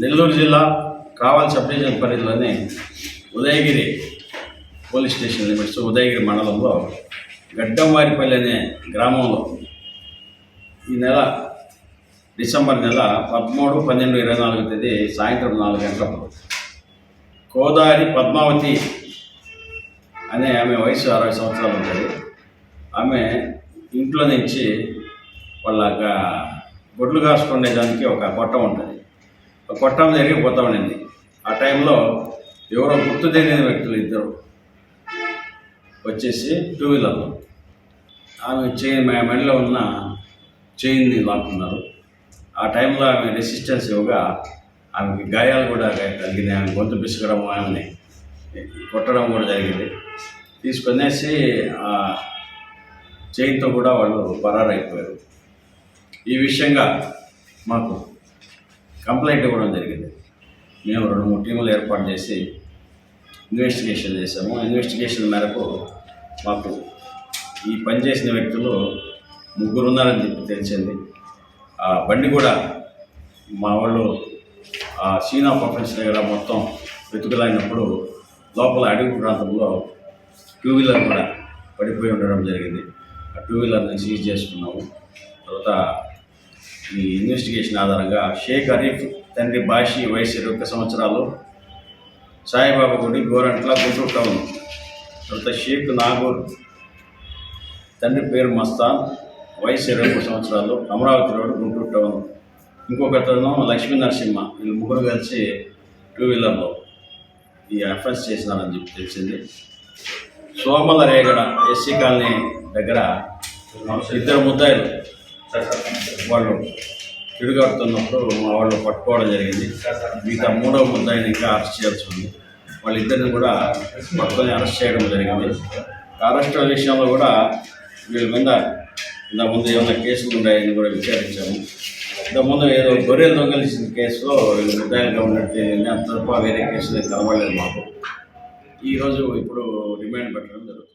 నెల్లూరు జిల్లా కావలి sub division పరిధిలోని Udayagiri police station limits Udayagiri మండలంలో గడ్డంవారిపల్లి అనే గ్రామంలో ఈ నెల డిసెంబర్ నెల 13/12/24 తేదీ సాయంత్రం 4 గంటలప్పుడు కోదారి పద్మావతి అనే ఆమె వయసు 60 సంవత్సరాలు ఉంటుంది. ఆమె ఇంట్లో నుంచి వాళ్ళ గొడ్లు కాసుకునేదానికి ఒక కొట్టం ఉంటుంది. ఆ కొట్టం దగ్గరికి పోతా ఉండింది. ఆ టైంలో ఎవరో గుర్తు తెలియని వ్యక్తులు ఇద్దరు వచ్చేసి 2 వీలర్లో ఆమె మెడలో ఉన్న చైన్ని లాక్కున్నారు. ఆ టైంలో ఆమె రెసిస్టెన్స్ ఇవ్వగా ఆమెకి గాయాలు కూడా కలిగినాయి. ఆమె గొంతు పిసకడం, ఆమెని కొట్టడం కూడా జరిగింది. తీసుకొనేసి ఆ చైన్తో కూడా వాళ్ళు పరారైపోయారు. ఈ విషయంగా మాకు కంప్లైంట్ ఇవ్వడం జరిగింది. మేము 2-3 టీములు ఏర్పాటు చేసి ఇన్వెస్టిగేషన్ చేసాము. ఇన్వెస్టిగేషన్ మేరకు మాకు ఈ పనిచేసిన వ్యక్తులు 3 ఉన్నారని చెప్పి తెలిసింది. ఆ బండి కూడా మా వాళ్ళు ఆ సీన్ ఆఫ్ అఫెన్స్ దగ్గర మొత్తం వెతుకులాడినప్పుడు లోపల అడవి ప్రాంతంలో 2 వీలర్ కూడా పడిపోయి ఉండడం జరిగింది. ఆ 2 వీలర్ని సీజ్ చేసుకున్నాము. తర్వాత ఈ ఇన్వెస్టిగేషన్ ఆధారంగా షేక్ అరీఫ్ తండ్రి బాషి వయసు 21 సంవత్సరాలు, సాయిబాబా గుడి, గోరంట్ల, గుంటూరు టౌన్. తర్వాత షేక్ నాగూర్ తండ్రి పేరు మస్తాన్, వయసు 23 సంవత్సరాలు, అమరావతి రోడ్, గుంటూరు టౌన్. ఇంకొకతను లక్ష్మీ నరసింహ. వీళ్ళు 3 కలిసి 2 వీలర్లో ఈ అఫెన్స్ చేసినారని చెప్పి తెలిసింది. సోమల రేగడ ఎస్సీ కాలనీ దగ్గర 2 ముద్దాయిలు వాళ్ళు తిరుగాడుతున్నప్పుడు మా వాళ్ళు పట్టుకోవడం జరిగింది. మిగతా 3వ ముద్దాయిని ఇంకా అరెస్ట్ చేయాల్సి ఉంది. వాళ్ళిద్దరిని కూడా పట్టుకొని అరెస్ట్ చేయడం జరిగింది. అరెస్ట్ విషయంలో కూడా వీళ్ళ మీద ఇంతకుముందు ఏమైనా కేసులు ఉన్నాయని కూడా విచారించాము. ఇంతకుముందు ఏదో గొర్రెలు దొంగలిసిన కేసులో వీళ్ళు ముద్దాయిలుగా ఉన్నట్టు తెలియదు. అంత తప్ప వేరే కేసులు కనబడలేదు మాకు. ఈరోజు ఇప్పుడు రిమాండ్ పెట్టడం జరుగుతుంది.